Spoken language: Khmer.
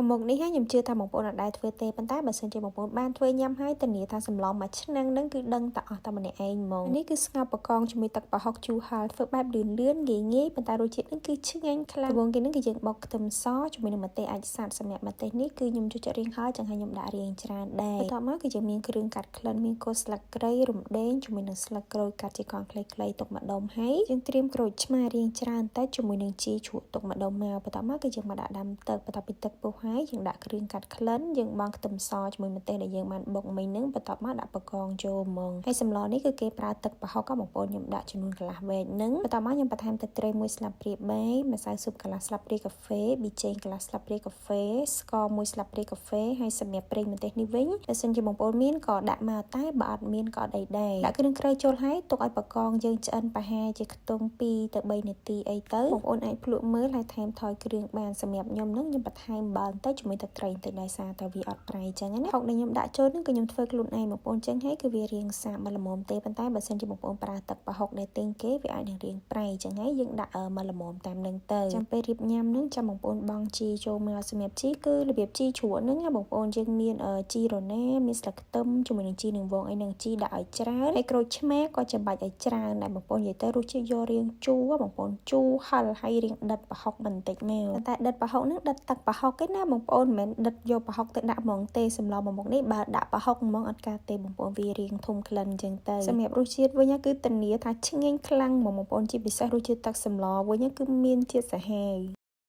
មុខនេះហើយខ្ញុំជឿថាបងប្អូនអត់ដែលធ្វើទេប៉ុន្តែបើសិនជាបងប្អូនបានធ្វើញ៉ាំហើយធានាថាសម្លមួយឆ្នាំងហ្នឹងគឺដឹងតែអស់តែម្នាក់ឯងហ្មងនេះគឺស្ងោរបកងជាមួយទឹកប្រហុកជូរហឹរធ្វើបែបលឿនងាយប៉ុន្តែរសជាតិហ្នឹងគឺឆ្ងាញ់ខ្លាំងដំបូងគេហ្នឹងគឺយើងបុកខ្ទឹមសជាមួយនឹងម្ទេសអាចសាត់សម្រាប់ម្ទេសនេះគឺខ្ញុំចូលចិត្តរៀងហើយចឹងហើយខ្ញុំដាក់រៀងច្រើនដែរបន្ទាប់មកគឺយើងមានគ្រឿងកាត់ក្លិនមានគល់ស្លឹកគ្រៃរំដេងជាមួយនឹងស្លឹកក្រូចកាត់ជាកង់ខ្លីៗទុកម្ដុំហើយយើងត្រៀមក្រូចឆ្មារៀងច្រើនតែជាមួយនឹងជីជ្រក់ទុកម្ដុំមកបន្ទាប់មកគឺយើងមកដាក់ដាំទឹកបន្ទាប់ពីទឹកពុះហើយយើងដាក់គ្រឿងកាត់ក្លិនយើងបង់ខ្ទឹមសជាមួយម្ទេសដែលយើងបានបុកមិញហ្នឹងបន្ទាប់មកដាក់បកងចូលហ្មងហើយសម្លនេះគឺគេប្រើទឹកប្រហុកបងប្អូនខ្ញុំដាក់ចំនួនកន្លះវែកហ្នឹងបន្ទាប់មកខ្ញុំបន្ថែមទឹកត្រី1ស្លាបព្រាបាយម្សៅស៊ុបកន្លះស្លាបព្រាកាហ្វេប៊ីចេងកន្លះស្លាបព្រាកាហ្វេស្ករ1ស្លាបព្រាកាហ្វេហើយសម្រាប់ប្រេងម្ទេសនេះវិញបើសិនជាបងប្អូនមានក៏ដាក់មកតែបើអត់មានក៏អត់អីដែរដាក់គ្រឿងក្រៅចូលហើយទុកឲ្យបកងយើងឆ្អិនប្រហែលជាខ្ទង់2ទៅ3នាទីអីទៅបងប្អូនអាចភ្លក់មើលហើយថែមថយគ្រឿងបានសម្រាប់ខ្ញុំហ្នឹងខ្ញុំបន្ថែមអំបិលបន្តិចជាមួយទឹកត្រីបន្តិចដោយសារតែវាអត់ប្រៃចឹងណាហុកដែលខ្ញុំដាក់ចូលហ្នឹងគឺខ្ញុំធ្វើខ្លួនឯងបងប្អូនចឹងហើយគឺវារៀងសាបមកល្មមទេប៉ុន្តែបើសិនជាបងប្អូនប្រើទឹកប្រហុកដែលទិញគេវាអាចនឹងរៀងប្រៃចឹងហើយយើងដាក់មកល្មមតាមនឹងទៅចាំពេលរៀបញ៉ាំហ្នឹងចាំបងប្អូនបង់ជីចូលមកសម្រាប់ជីគឺរបៀបជីជ្រក់ហ្នឹងណាបងប្អូនយើងមានជីរណាមានស្លឹកខ្ទឹមជាមួយនឹងជីនឹងវងអីនឹងជីដាក់ឲ្យច្រើនហើយក្រូចឆ្មាក៏ចាំបាច់ឲ្យច្រើនដែរបងប្អូននិយាយទៅរសជាតិយករៀងជូរបងប្អូនជូរហឹរហើយរៀងដិតប្រហុកបន្តិចមកតែដិតប្រហុកហ្នឹងដិតទឹកប្រហុកឯណាបងប្អូនមិនមែនដិតយកប្រហុកទៅដាក់ហ្មងទេសម្លមួយមុខនេះបើដាក់ប្រហុកហ្មងអត់កើតទេបងប្អូនវារៀងធំក្លិនអញ្ចឹងទៅសម្រាប់រសជាតិវិញគឺធានាថាឆ្ងាញ់ខ្លាំងហ្មងបងប្អូនជាពិសេសរសជាតិទឹកសម្លវិញគឺមានជាតិសាហាវ